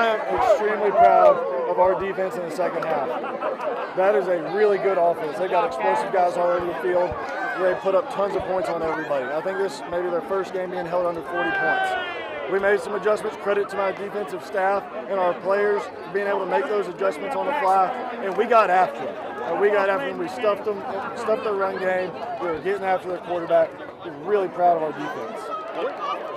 I am extremely proud of our defense in the second half. That is a really good offense. They got explosive guys all over the field. They put up tons of points on everybody. I think this may be their first game being held under 40 points. We made some adjustments. Credit to my defensive staff and our players for being able to make those adjustments on the fly, and we got after them. We stuffed them, stuffed their run game. We were getting after their quarterback. We're really proud of our defense.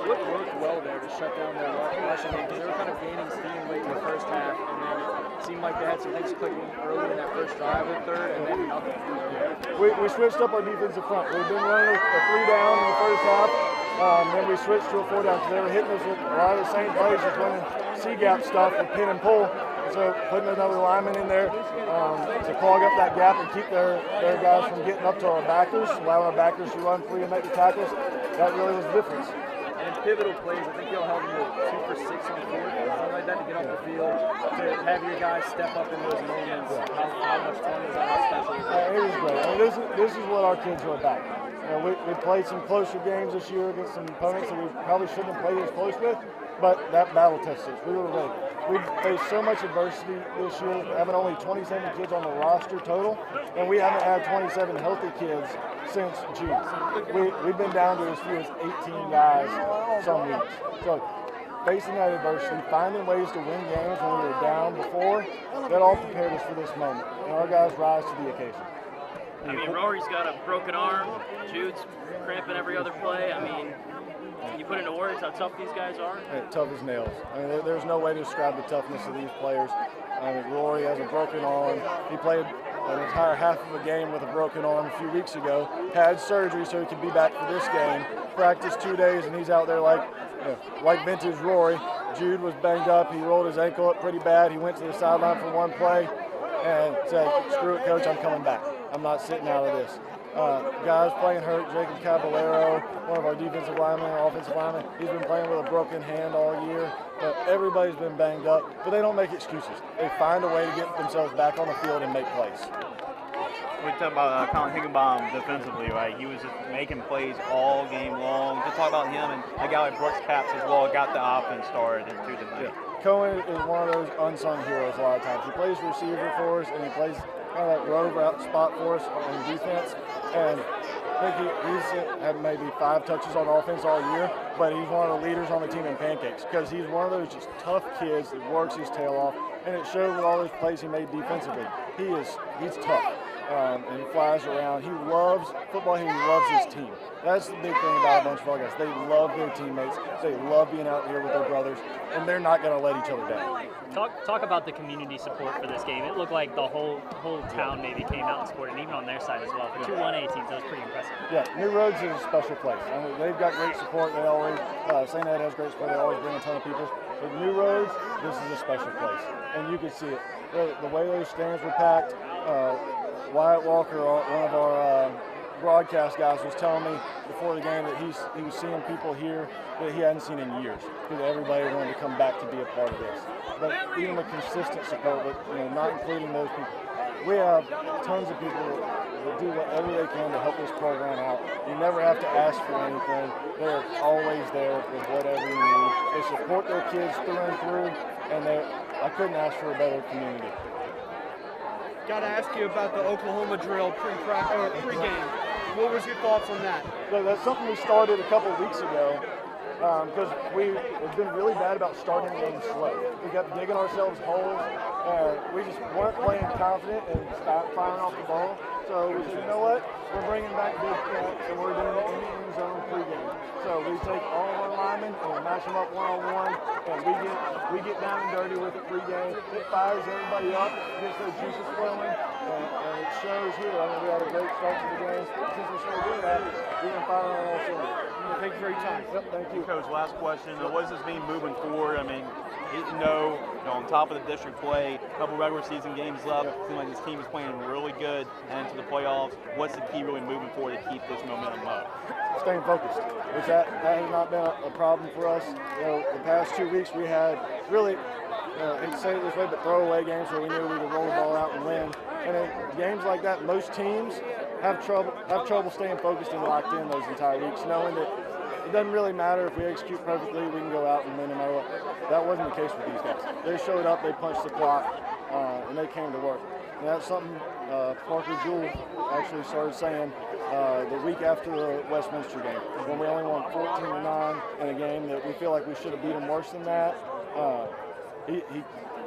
What worked well there to shut down their rushing game? Because they were kind of gaining steam late in the first half, and then it seemed like they had some things clicking early in that first drive or third, and then nothing. We switched up our defensive front. We've been running a 3-down in the first half. Then we switched to a 4-down because they were hitting us with a lot of the same plays, just running C-gap stuff with pin and pull. So putting another lineman in there to clog up that gap and keep their guys from getting up to our backers, allowing our backers to run free and make the tackles, that really was the difference. And in pivotal plays, I think y'all held them to 2 for 6 on 4th, something like that, to get off the field, to have your guys step up in those moments. How much fun is that? How special is that? It was great. I mean, this is what our kids are about. We played some closer games this year against some opponents that we probably shouldn't have played as close with, but that battle tested us. We were ready. We've faced so much adversity this year, having only 27 kids on the roster total, and we haven't had 27 healthy kids since June. We've been down to as few as 18 guys some weeks. So facing that adversity, finding ways to win games when we were down before, that all prepared us for this moment. And our guys rise to the occasion. I mean, Rory's got a broken arm. Jude's cramping every other play. I mean, can you put into words how tough these guys are? Tough as nails. I mean, there's no way to describe the toughness of these players. I mean, Rory has a broken arm. He played an entire half of a game with a broken arm a few weeks ago. Had surgery so he could be back for this game. Practiced 2 days, and he's out there like vintage Rory. Jude was banged up. He rolled his ankle up pretty bad. He went to the sideline for one play and said, "Screw it, coach, I'm coming back. I'm not sitting out of this." Guys playing hurt, Jacob Caballero, one of our defensive linemen, our offensive lineman, he's been playing with a broken hand all year. But everybody's been banged up, but they don't make excuses. They find a way to get themselves back on the field and make plays. We talked about Colin Higginbotham defensively, right? He was just making plays all game long. Just talk about him, and a guy like Brooks Capps as well got the offense started too tonight. Cohen is one of those unsung heroes a lot of times. He plays receiver for us, and he plays kind of that road route spot for us on defense. And I think he's had maybe 5 touches on offense all year, but he's one of the leaders on the team in pancakes because he's one of those just tough kids that works his tail off, and it showed with all those plays he made defensively. He's tough. And he flies around. He loves football. He loves his team. That's the big thing about a bunch of our guys. They love their teammates. They love being out here with their brothers, and they're not going to let each other down. Talk about the community support for this game. It looked like the whole town maybe came out and supported, and even on their side as well. For 2 1A teams, that was pretty impressive. Yeah, New Roads is a special place. I mean, they've got great support. They always, St. Ed has great support. They always bring a ton of people. But New Roads, this is a special place, and you can see it. The way those stands were packed. Wyatt Walker, one of our broadcast guys, was telling me before the game that he was seeing people here that he hadn't seen in years because everybody wanted to come back to be a part of this. But even the consistent support, but not including those people. We have tons of people that do whatever they can to help this program out. You never have to ask for anything. They're always there with whatever you need. They support their kids through and through, and I couldn't ask for a better community. Got to ask you about the Oklahoma drill pre-game. What was your thoughts on that? So that's something we started a couple of weeks ago because we've been really bad about starting the game slow. We kept digging ourselves holes, and we just weren't playing confident and stopped firing off the ball. So we said, you know what? We're bringing back big cats, and we're doing it in the end zone pregame. So we take all of our linemen and we match them up one-on-one, and we get down and dirty with it pregame. It fires everybody up, gets those juices flowing, and it shows here. I mean, we had a great start to the game. Since we started doing that, we've been firing on all cylinders. Thank you for your time. Yep, thank you. Coach, last question. What does this mean moving forward? I mean, 8-0, on top of the district play, a couple regular season games left. It seems like this team is playing really good and into the playoffs. What's the key really moving forward to keep this momentum up? Staying focused, which that has not been a problem for us. The past 2 weeks we had really, I hate to say it this way, but throwaway games where we knew we could roll the ball out and win. And in games like that, most teams have trouble staying focused and locked in those entire weeks, knowing that it doesn't really matter if we execute perfectly, we can go out and win no matter what. That wasn't the case with these guys. They showed up, they punched the clock, and they came to work. And that's something Parker Jewell actually started saying the week after the Westminster game, when we only won 14-9 in a game that we feel like we should have beat them worse than that. He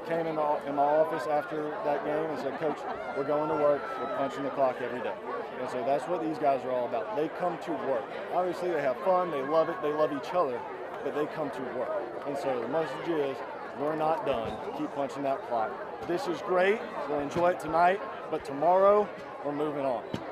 came in my office after that game and said, "Coach, we're going to work. We're punching the clock every day." And so that's what these guys are all about. They come to work. Obviously, they have fun. They love it. They love each other, but they come to work. And so the message is, we're not done. Keep punching that clock. This is great. We'll enjoy it tonight, but tomorrow we're moving on.